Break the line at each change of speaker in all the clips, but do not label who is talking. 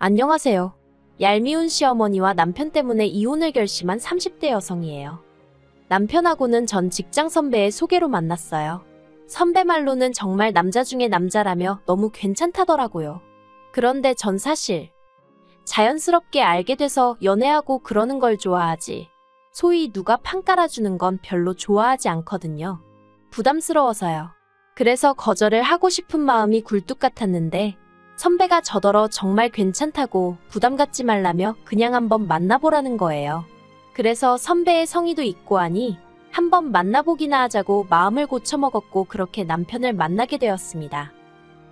안녕하세요. 얄미운 시어머니와 남편 때문에 이혼을 결심한 30대 여성이에요. 남편하고는 전 직장 선배의 소개로 만났어요. 선배 말로는 정말 남자 중에 남자라며 너무 괜찮다더라고요. 그런데 전 사실 자연스럽게 알게 돼서 연애하고 그러는 걸 좋아하지, 소위 누가 판 깔아주는 건 별로 좋아하지 않거든요. 부담스러워서요. 그래서 거절을 하고 싶은 마음이 굴뚝 같았는데 선배가 저더러 정말 괜찮다고 부담 갖지 말라며 그냥 한번 만나보라는 거예요. 그래서 선배의 성의도 있고 하니 한번 만나보기나 하자고 마음을 고쳐먹었고 그렇게 남편을 만나게 되었습니다.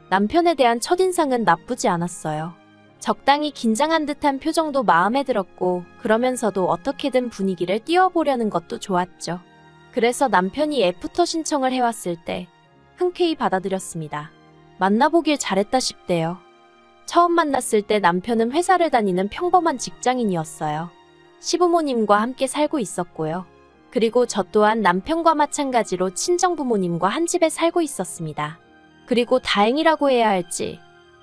남편에 대한 첫인상은 나쁘지 않았어요. 적당히 긴장한 듯한 표정도 마음에 들었고 그러면서도 어떻게든 분위기를 띄워보려는 것도 좋았죠. 그래서 남편이 애프터 신청을 해왔을 때 흔쾌히 받아들였습니다. 만나보길 잘했다 싶대요. 처음 만났을 때 남편은 회사를 다니는 평범한 직장인이었어요. 시부모님과 함께 살고 있었고요. 그리고 저 또한 남편과 마찬가지로 친정부모님과 한 집에 살고 있었습니다. 그리고 다행이라고 해야 할지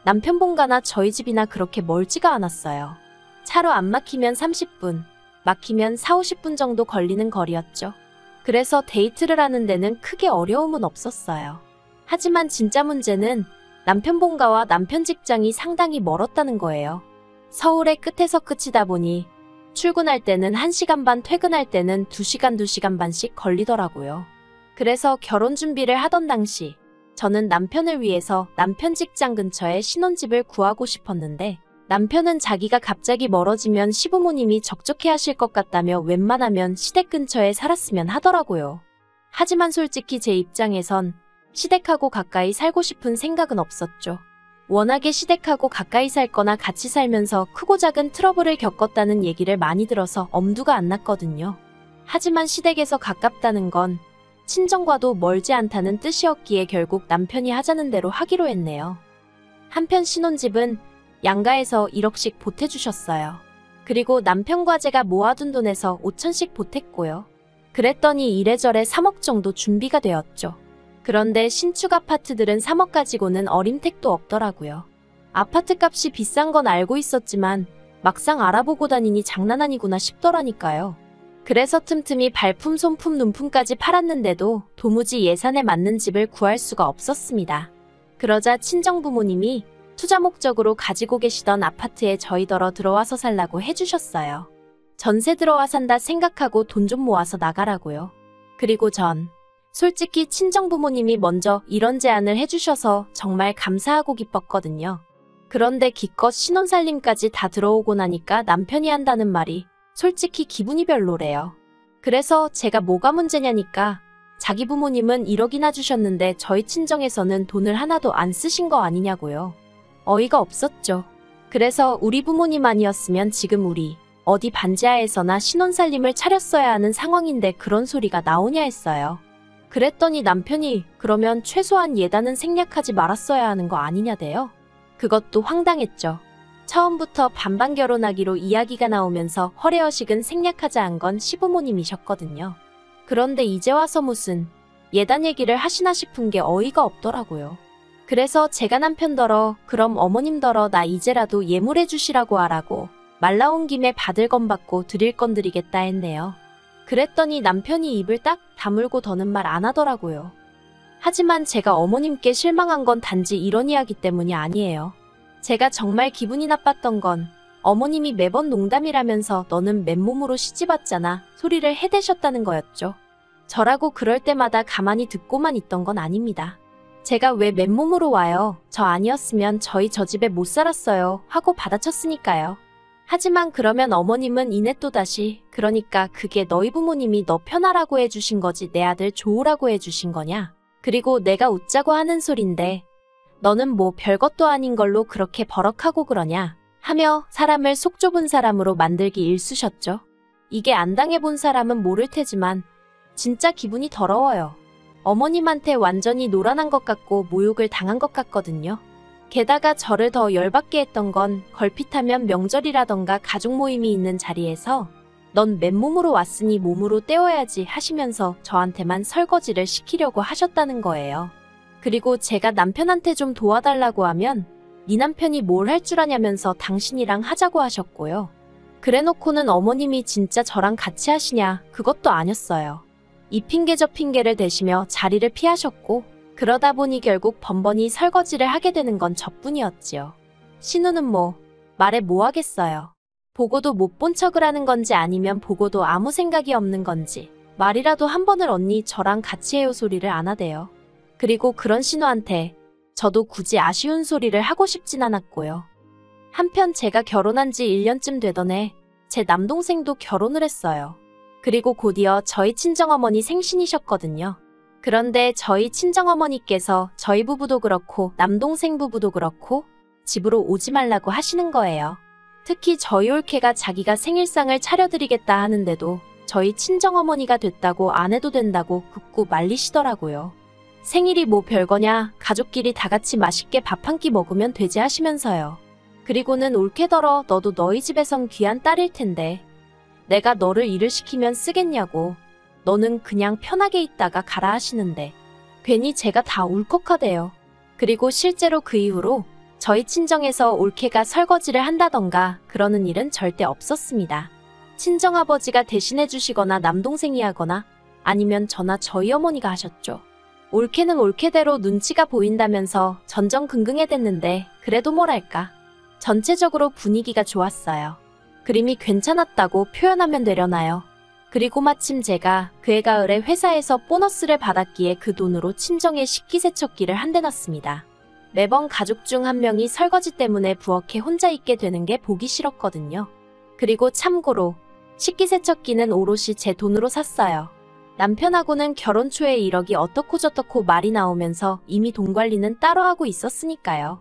남편 본가나 저희 집이나 그렇게 멀지가 않았어요. 차로 안 막히면 30분, 막히면 4, 50분 정도 걸리는 거리였죠. 그래서 데이트를 하는 데는 크게 어려움은 없었어요. 하지만 진짜 문제는 남편 본가와 남편 직장이 상당히 멀었다는 거예요. 서울의 끝에서 끝이다 보니 출근할 때는 1시간 반, 퇴근할 때는 2시간, 2시간 반씩 걸리더라고요. 그래서 결혼 준비를 하던 당시 저는 남편을 위해서 남편 직장 근처에 신혼집을 구하고 싶었는데 남편은 자기가 갑자기 멀어지면 시부모님이 적적해 하실 것 같다며 웬만하면 시댁 근처에 살았으면 하더라고요. 하지만 솔직히 제 입장에선 시댁하고 가까이 살고 싶은 생각은 없었죠. 워낙에 시댁하고 가까이 살거나 같이 살면서 크고 작은 트러블을 겪었다는 얘기를 많이 들어서 엄두가 안 났거든요. 하지만 시댁에서 가깝다는 건 친정과도 멀지 않다는 뜻이었기에 결국 남편이 하자는 대로 하기로 했네요. 한편 신혼집은 양가에서 1억씩 보태주셨어요. 그리고 남편과 제가 모아둔 돈에서 5천씩 보탰고요. 그랬더니 이래저래 3억 정도 준비가 되었죠. 그런데 신축 아파트들은 3억 가지고는 어림택도 없더라고요. 아파트 값이 비싼 건 알고 있었지만 막상 알아보고 다니니 장난 아니구나 싶더라니까요. 그래서 틈틈이 발품, 손품, 눈품까지 팔았는데도 도무지 예산에 맞는 집을 구할 수가 없었습니다. 그러자 친정부모님이 투자 목적으로 가지고 계시던 아파트에 저희더러 들어와서 살라고 해주셨어요. 전세 들어와 산다 생각하고 돈 좀 모아서 나가라고요. 그리고 전 솔직히 친정부모님이 먼저 이런 제안을 해주셔서 정말 감사하고 기뻤거든요. 그런데 기껏 신혼살림까지 다 들어오고 나니까 남편이 한다는 말이 솔직히 기분이 별로래요. 그래서 제가 뭐가 문제냐니까 자기 부모님은 1억이나 주셨는데 저희 친정에서는 돈을 하나도 안 쓰신 거 아니냐고요. 어이가 없었죠. 그래서 우리 부모님 아니었으면 지금 우리 어디 반지하에서나 신혼살림을 차렸어야 하는 상황인데 그런 소리가 나오냐 했어요. 그랬더니 남편이 그러면 최소한 예단은 생략하지 말았어야 하는 거 아니냐대요. 그것도 황당했죠. 처음부터 반반 결혼하기로 이야기가 나오면서 허례허식은 생략하자 한 건 시부모님이셨거든요. 그런데 이제 와서 무슨 예단 얘기를 하시나 싶은 게 어이가 없더라고요. 그래서 제가 남편더러 그럼 어머님더러 나 이제라도 예물해 주시라고 하라고 말 나온 김에 받을 건 받고 드릴 건 드리겠다 했네요. 그랬더니 남편이 입을 딱 다물고 더는 말 안 하더라고요. 하지만 제가 어머님께 실망한 건 단지 이런 이야기 때문이 아니에요. 제가 정말 기분이 나빴던 건 어머님이 매번 농담이라면서 너는 맨몸으로 시집왔잖아 소리를 해대셨다는 거였죠. 저라고 그럴 때마다 가만히 듣고만 있던 건 아닙니다. 제가 왜 맨몸으로 와요? 저 아니었으면 저희 저 집에 못 살았어요 하고 받아쳤으니까요. 하지만 그러면 어머님은 이내 또다시 그러니까 그게 너희 부모님이 너 편하라고 해주신 거지 내 아들 좋으라고 해주신 거냐? 그리고 내가 웃자고 하는 소린데 너는 뭐 별것도 아닌 걸로 그렇게 버럭하고 그러냐? 하며 사람을 속 좁은 사람으로 만들기 일쑤셨죠. 이게 안 당해본 사람은 모를 테지만 진짜 기분이 더러워요. 어머님한테 완전히 노란한 것 같고 모욕을 당한 것 같거든요. 게다가 저를 더 열받게 했던 건 걸핏하면 명절이라던가 가족 모임이 있는 자리에서 넌 맨몸으로 왔으니 몸으로 때워야지 하시면서 저한테만 설거지를 시키려고 하셨다는 거예요. 그리고 제가 남편한테 좀 도와달라고 하면 네 남편이 뭘 할 줄 아냐면서 당신이랑 하자고 하셨고요. 그래놓고는 어머님이 진짜 저랑 같이 하시냐, 그것도 아니었어요. 이 핑계 저 핑계를 대시며 자리를 피하셨고, 그러다 보니 결국 번번이 설거지를 하게 되는 건 저뿐이었지요. 신우는 뭐, 말해 뭐 하겠어요. 보고도 못 본 척을 하는 건지 아니면 보고도 아무 생각이 없는 건지 말이라도 한 번을 언니 저랑 같이 해요 소리를 안 하대요. 그리고 그런 신우한테 저도 굳이 아쉬운 소리를 하고 싶진 않았고요. 한편 제가 결혼한 지 1년쯤 되던 해 제 남동생도 결혼을 했어요. 그리고 곧이어 저희 친정어머니 생신이셨거든요. 그런데 저희 친정어머니께서 저희 부부도 그렇고 남동생 부부도 그렇고 집으로 오지 말라고 하시는 거예요. 특히 저희 올케가 자기가 생일상을 차려드리겠다 하는데도 저희 친정어머니가 됐다고 안 해도 된다고 굳고 말리시더라고요. 생일이 뭐 별거냐, 가족끼리 다 같이 맛있게 밥 한 끼 먹으면 되지 하시면서요. 그리고는 올케더러 너도 너희 집에선 귀한 딸일 텐데 내가 너를 일을 시키면 쓰겠냐고, 너는 그냥 편하게 있다가 가라 하시는데 괜히 제가 다 울컥하대요. 그리고 실제로 그 이후로 저희 친정에서 올케가 설거지를 한다던가 그러는 일은 절대 없었습니다. 친정아버지가 대신해 주시거나 남동생이 하거나 아니면 저나 저희 어머니가 하셨죠. 올케는 올케대로 눈치가 보인다면서 전전긍긍해댔는데 그래도 뭐랄까, 전체적으로 분위기가 좋았어요. 그림이 괜찮았다고 표현하면 되려나요? 그리고 마침 제가 그해 가을에 회사에서 보너스를 받았기에 그 돈으로 친정에 식기세척기를 한 대 놨습니다. 매번 가족 중 한 명이 설거지 때문에 부엌에 혼자 있게 되는 게 보기 싫었거든요. 그리고 참고로 식기세척기는 오롯이 제 돈으로 샀어요. 남편하고는 결혼 초에 1억이 어떻고 저떻고 말이 나오면서 이미 돈 관리는 따로 하고 있었으니까요.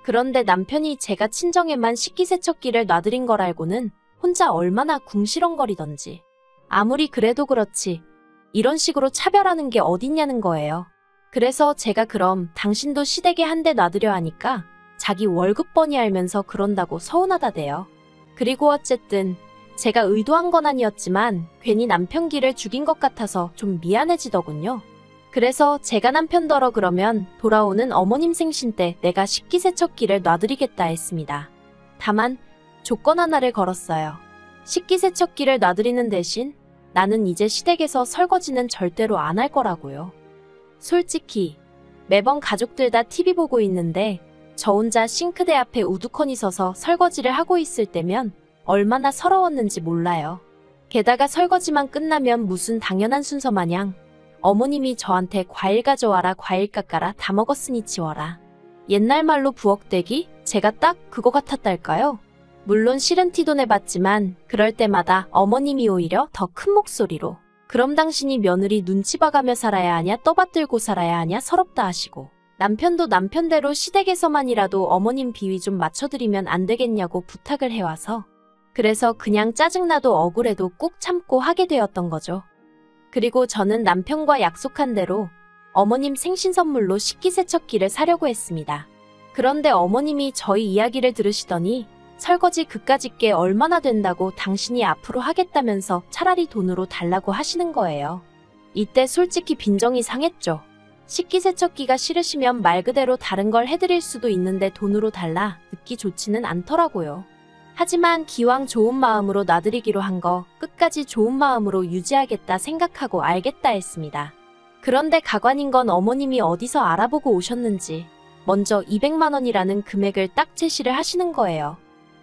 그런데 남편이 제가 친정에만 식기세척기를 놔드린 걸 알고는 혼자 얼마나 궁시렁거리던지. 아무리 그래도 그렇지 이런 식으로 차별하는 게 어딨냐는 거예요. 그래서 제가 그럼 당신도 시댁에 한 대 놔드려 하니까 자기 월급 뻔히 알면서 그런다고 서운하다대요. 그리고 어쨌든 제가 의도한 건 아니었지만 괜히 남편 기를 죽인 것 같아서 좀 미안해지더군요. 그래서 제가 남편더러 그러면 돌아오는 어머님 생신 때 내가 식기세척기를 놔드리겠다 했습니다. 다만 조건 하나를 걸었어요. 식기세척기를 놔드리는 대신 나는 이제 시댁에서 설거지는 절대로 안 할 거라고요. 솔직히 매번 가족들 다 TV 보고 있는데 저 혼자 싱크대 앞에 우두커니 서서 설거지를 하고 있을 때면 얼마나 서러웠는지 몰라요. 게다가 설거지만 끝나면 무슨 당연한 순서 마냥 어머님이 저한테 과일 가져와라, 과일 깎아라, 다 먹었으니 치워라. 옛날 말로 부엌대기? 제가 딱 그거 같았달까요? 물론 싫은 티도 내봤지만 그럴 때마다 어머님이 오히려 더 큰 목소리로 그럼 당신이 며느리 눈치 봐가며 살아야 하냐, 떠받들고 살아야 하냐, 서럽다 하시고, 남편도 남편대로 시댁에서만이라도 어머님 비위 좀 맞춰드리면 안 되겠냐고 부탁을 해와서 그래서 그냥 짜증나도 억울해도 꾹 참고 하게 되었던 거죠. 그리고 저는 남편과 약속한 대로 어머님 생신 선물로 식기세척기를 사려고 했습니다. 그런데 어머님이 저희 이야기를 들으시더니 설거지 그까짓 게 얼마나 된다고 당신이 앞으로 하겠다면서 차라리 돈으로 달라고 하시는 거예요. 이때 솔직히 빈정이 상했죠. 식기세척기가 싫으시면 말 그대로 다른 걸 해드릴 수도 있는데 돈으로 달라 듣기 좋지는 않더라고요. 하지만 기왕 좋은 마음으로 놔드리기로 한 거 끝까지 좋은 마음으로 유지하겠다 생각하고 알겠다 했습니다. 그런데 가관인 건 어머님이 어디서 알아보고 오셨는지 먼저 200만 원이라는 금액을 딱 제시를 하시는 거예요.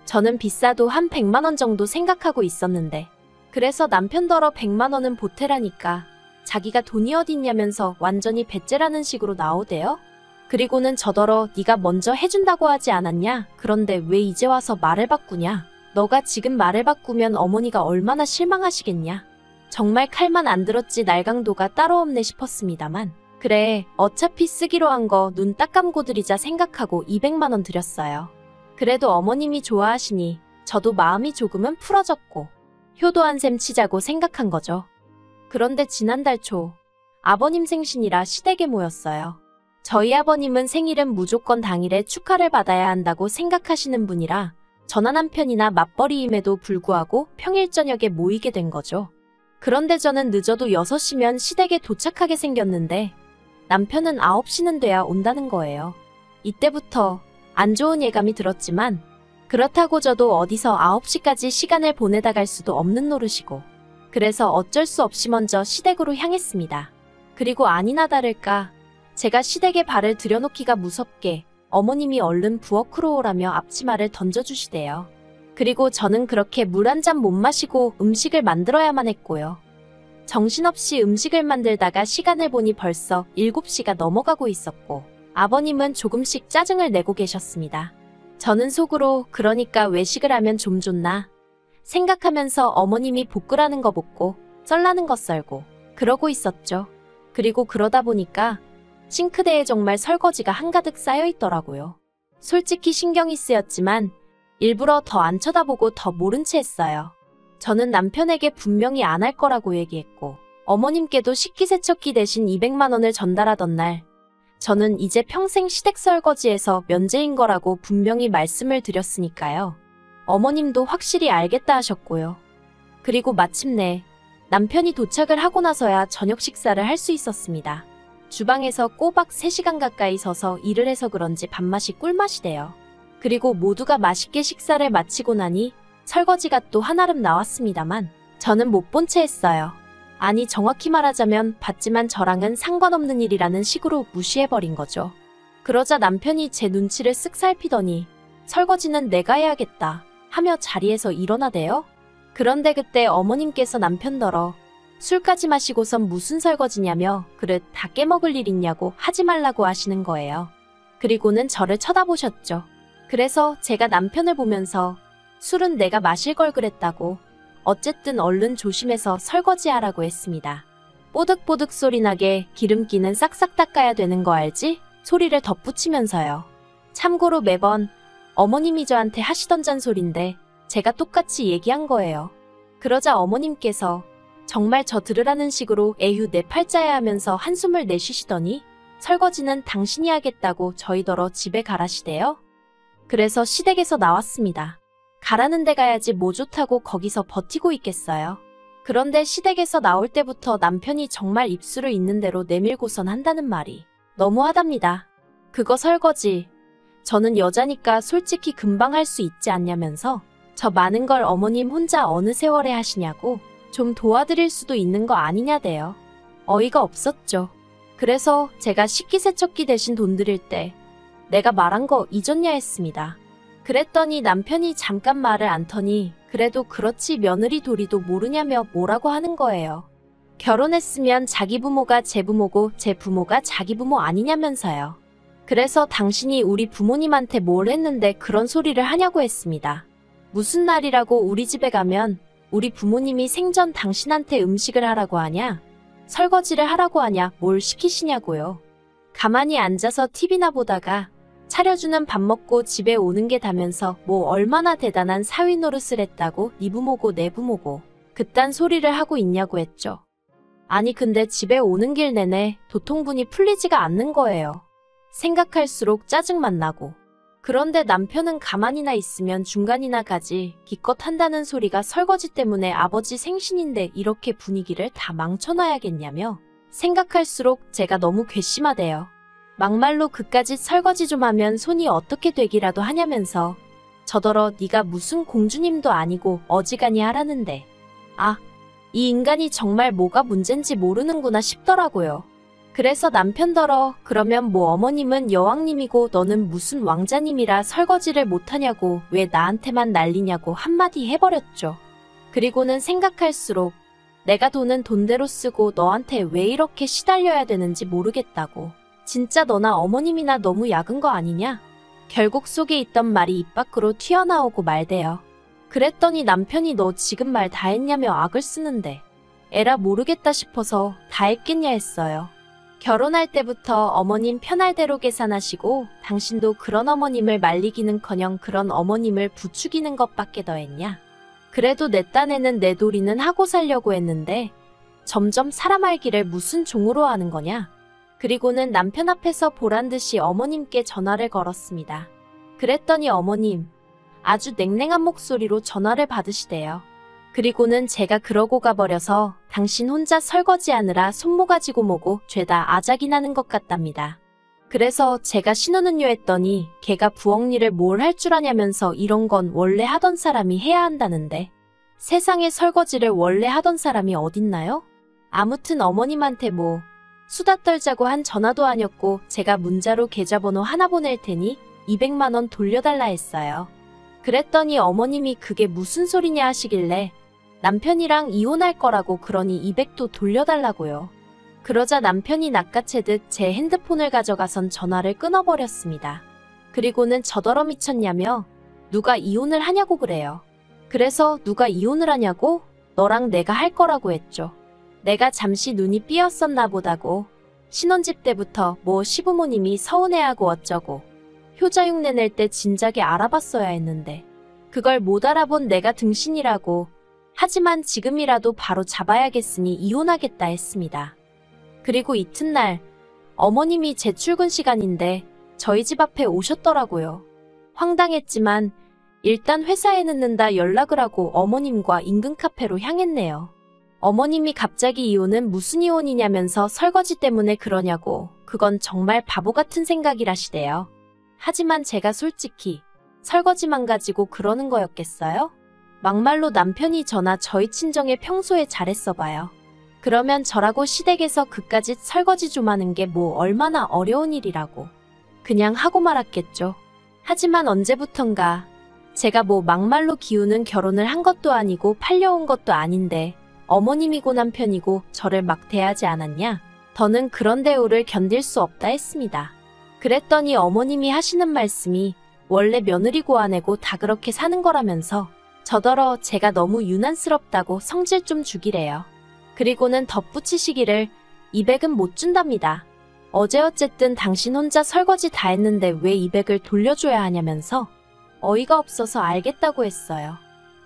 저는 비싸도 한 100만 원 정도 생각하고 있었는데 그래서 남편더러 100만 원은 보태라니까 자기가 돈이 어딨냐면서 완전히 배째라는 식으로 나오대요. 그리고는 저더러 네가 먼저 해준다고 하지 않았냐? 그런데 왜 이제 와서 말을 바꾸냐? 너가 지금 말을 바꾸면 어머니가 얼마나 실망하시겠냐? 정말 칼만 안 들었지 날강도가 따로 없네 싶었습니다만 그래 어차피 쓰기로 한 거 눈 딱 감고 드리자 생각하고 200만 원 드렸어요. 그래도 어머님이 좋아하시니 저도 마음이 조금은 풀어졌고 효도한 셈 치자고 생각한 거죠. 그런데 지난달 초 아버님 생신이라 시댁에 모였어요. 저희 아버님은 생일은 무조건 당일에 축하를 받아야 한다고 생각하시는 분이라 저나 남편이나 맞벌이임에도 불구하고 평일 저녁에 모이게 된 거죠. 그런데 저는 늦어도 6시면 시댁에 도착하게 생겼는데 남편은 9시는 돼야 온다는 거예요. 이때부터 안 좋은 예감이 들었지만 그렇다고 저도 어디서 9시까지 시간을 보내다 갈 수도 없는 노릇이고 그래서 어쩔 수 없이 먼저 시댁으로 향했습니다. 그리고 아니나 다를까 제가 시댁에 발을 들여놓기가 무섭게 어머님이 얼른 부엌으로 오라며 앞치마를 던져주시대요. 그리고 저는 그렇게 물 한 잔 못 마시고 음식을 만들어야만 했고요. 정신없이 음식을 만들다가 시간을 보니 벌써 7시가 넘어가고 있었고 아버님은 조금씩 짜증을 내고 계셨습니다. 저는 속으로 그러니까 외식을 하면 좀 좋나 생각하면서 어머님이 볶으라는 거 볶고 썰라는 거 썰고 그러고 있었죠. 그리고 그러다 보니까 싱크대에 정말 설거지가 한가득 쌓여 있더라고요. 솔직히 신경이 쓰였지만 일부러 더 안 쳐다보고 더 모른 채 했어요. 저는 남편에게 분명히 안 할 거라고 얘기했고 어머님께도 식기세척기 대신 200만 원을 전달하던 날 저는 이제 평생 시댁 설거지에서 면제인 거라고 분명히 말씀을 드렸으니까요. 어머님도 확실히 알겠다 하셨고요. 그리고 마침내 남편이 도착을 하고 나서야 저녁 식사를 할 수 있었습니다. 주방에서 꼬박 3시간 가까이 서서 일을 해서 그런지 밥맛이 꿀맛이대요. 그리고 모두가 맛있게 식사를 마치고 나니 설거지가 또 한아름 나왔습니다만 저는 못 본 채 했어요. 아니 정확히 말하자면 봤지만 저랑은 상관없는 일이라는 식으로 무시해버린 거죠. 그러자 남편이 제 눈치를 쓱 살피더니 설거지는 내가 해야겠다 하며 자리에서 일어나대요. 그런데 그때 어머님께서 남편더러 술까지 마시고선 무슨 설거지냐며 그릇 다 깨먹을 일 있냐고 하지 말라고 하시는 거예요. 그리고는 저를 쳐다보셨죠. 그래서 제가 남편을 보면서 술은 내가 마실 걸 그랬다고 어쨌든 얼른 조심해서 설거지하라고 했습니다. 뽀득뽀득 소리 나게 기름기는 싹싹 닦아야 되는 거 알지? 소리를 덧붙이면서요. 참고로 매번 어머님이 저한테 하시던 잔소리인데 제가 똑같이 얘기한 거예요. 그러자 어머님께서 정말 저 들으라는 식으로 에휴 내 팔자야 하면서 한숨을 내쉬시더니 설거지는 당신이 하겠다고 저희더러 집에 가라시대요. 그래서 시댁에서 나왔습니다. 가라는 데 가야지 뭐 좋다고 거기서 버티고 있겠어요. 그런데 시댁에서 나올 때부터 남편이 정말 입술을 있는 대로 내밀고선 한다는 말이 너무하답니다. 그거 설거지. 저는 여자니까 솔직히 금방 할 수 있지 않냐면서 저 많은 걸 어머님 혼자 어느 세월에 하시냐고 좀 도와드릴 수도 있는 거 아니냐대요. 어이가 없었죠. 그래서 제가 식기세척기 대신 돈 드릴 때 내가 말한 거 잊었냐 했습니다. 그랬더니 남편이 잠깐 말을 안 터니 그래도 그렇지 며느리 도리도 모르냐며 뭐라고 하는 거예요. 결혼했으면 자기 부모가 제 부모고 제 부모가 자기 부모 아니냐면서요. 그래서 당신이 우리 부모님한테 뭘 했는데 그런 소리를 하냐고 했습니다. 무슨 날이라고 우리 집에 가면 우리 부모님이 생전 당신한테 음식을 하라고 하냐? 설거지를 하라고 하냐? 뭘 시키시냐고요. 가만히 앉아서 TV나 보다가 차려주는 밥 먹고 집에 오는 게 다면서 뭐 얼마나 대단한 사위 노릇을 했다고 네 부모고 내 부모고 그딴 소리를 하고 있냐고 했죠. 아니 근데 집에 오는 길 내내 도통분이 풀리지가 않는 거예요. 생각할수록 짜증만 나고. 그런데 남편은 가만히나 있으면 중간이나 가지 기껏 한다는 소리가 설거지 때문에 아버지 생신인데 이렇게 분위기를 다 망쳐놔야겠냐며 생각할수록 제가 너무 괘씸하대요. 막말로 그까짓 설거지 좀 하면 손이 어떻게 되기라도 하냐면서 저더러 네가 무슨 공주님도 아니고 어지간히 하라는데 아, 이 인간이 정말 뭐가 문젠지 모르는구나 싶더라고요. 그래서 남편더러 그러면 뭐 어머님은 여왕님이고 너는 무슨 왕자님이라 설거지를 못하냐고 왜 나한테만 난리냐고 한마디 해버렸죠. 그리고는 생각할수록 내가 돈은 돈대로 쓰고 너한테 왜 이렇게 시달려야 되는지 모르겠다고. 진짜 너나 어머님이나 너무 약은 거 아니냐? 결국 속에 있던 말이 입 밖으로 튀어나오고 말대요. 그랬더니 남편이 너 지금 말 다 했냐며 악을 쓰는데 에라 모르겠다 싶어서 다 했겠냐 했어요. 결혼할 때부터 어머님 편할 대로 계산하시고 당신도 그런 어머님을 말리기는커녕 그런 어머님을 부추기는 것밖에 더 했냐? 그래도 내 딴에는 내 도리는 하고 살려고 했는데 점점 사람 알기를 무슨 종으로 하는 거냐? 그리고는 남편 앞에서 보란듯이 어머님께 전화를 걸었습니다. 그랬더니 어머님 아주 냉랭한 목소리로 전화를 받으시대요. 그리고는 제가 그러고 가버려서 당신 혼자 설거지하느라 손모 가지고 뭐고 죄다 아작이 나는 것 같답니다. 그래서 제가 신혼은요 했더니 걔가 부엌 일을 뭘 할 줄 아냐면서 이런 건 원래 하던 사람이 해야 한다는데 세상에 설거지를 원래 하던 사람이 어딨나요? 아무튼 어머님한테 뭐 수다 떨자고 한 전화도 아니었고 제가 문자로 계좌번호 하나 보낼 테니 200만 원 돌려달라 했어요. 그랬더니 어머님이 그게 무슨 소리냐 하시길래 남편이랑 이혼할 거라고 그러니 200도 돌려달라고요. 그러자 남편이 낚아채듯 제 핸드폰을 가져가선 전화를 끊어버렸습니다. 그리고는 저더러 미쳤냐며 누가 이혼을 하냐고 그래요. 그래서 누가 이혼을 하냐고? 너랑 내가 할 거라고 했죠. 내가 잠시 눈이 삐었었나 보다고. 신혼집 때부터 뭐 시부모님이 서운해하고 어쩌고. 효자 흉내 낼 때 진작에 알아봤어야 했는데. 그걸 못 알아본 내가 등신이라고. 하지만 지금이라도 바로 잡아야겠으니 이혼하겠다 했습니다. 그리고 이튿날 어머님이 제 출근 시간인데 저희 집 앞에 오셨더라고요. 황당했지만 일단 회사에 늦는다 연락을 하고 어머님과 인근 카페로 향했네요. 어머님이 갑자기 이혼은 무슨 이혼이냐면서 설거지 때문에 그러냐고. 그건 정말 바보 같은 생각이라시대요. 하지만 제가 솔직히 설거지만 가지고 그러는 거였겠어요? 막말로 남편이 저나 저희 친정에 평소에 잘했어 봐요. 그러면 저라고 시댁에서 그까짓 설거지 좀 하는 게 뭐 얼마나 어려운 일이라고. 그냥 하고 말았겠죠. 하지만 언제부턴가 제가 뭐 막말로 기우는 결혼을 한 것도 아니고 팔려온 것도 아닌데 어머님이고 남편이고 저를 막 대하지 않았냐? 더는 그런 대우를 견딜 수 없다 했습니다. 그랬더니 어머님이 하시는 말씀이 원래 며느리고 아내고 다 그렇게 사는 거라면서 저더러 제가 너무 유난스럽다고 성질 좀 주기래요. 그리고는 덧붙이시기를 200은 못 준답니다. 어제 어쨌든 당신 혼자 설거지 다 했는데 왜 200을 돌려줘야 하냐면서 어이가 없어서 알겠다고 했어요.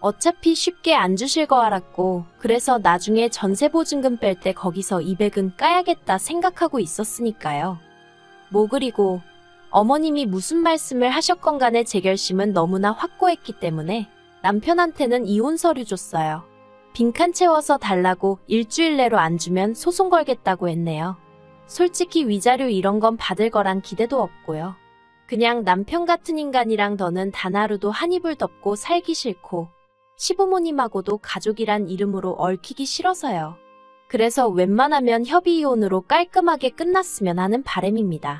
어차피 쉽게 안 주실 거 알았고 그래서 나중에 전세보증금 뺄 때 거기서 200은 까야겠다 생각하고 있었으니까요. 뭐 그리고 어머님이 무슨 말씀을 하셨건 간에 제 결심은 너무나 확고했기 때문에 남편한테는 이혼 서류 줬어요. 빈칸 채워서 달라고 일주일 내로 안 주면 소송 걸겠다고 했네요. 솔직히 위자료 이런 건 받을 거란 기대도 없고요. 그냥 남편 같은 인간이랑 더는 단 하루도 한 이불 덮고 살기 싫고 시부모님하고도 가족이란 이름으로 얽히기 싫어서요. 그래서 웬만하면 협의 이혼으로 깔끔하게 끝났으면 하는 바람입니다.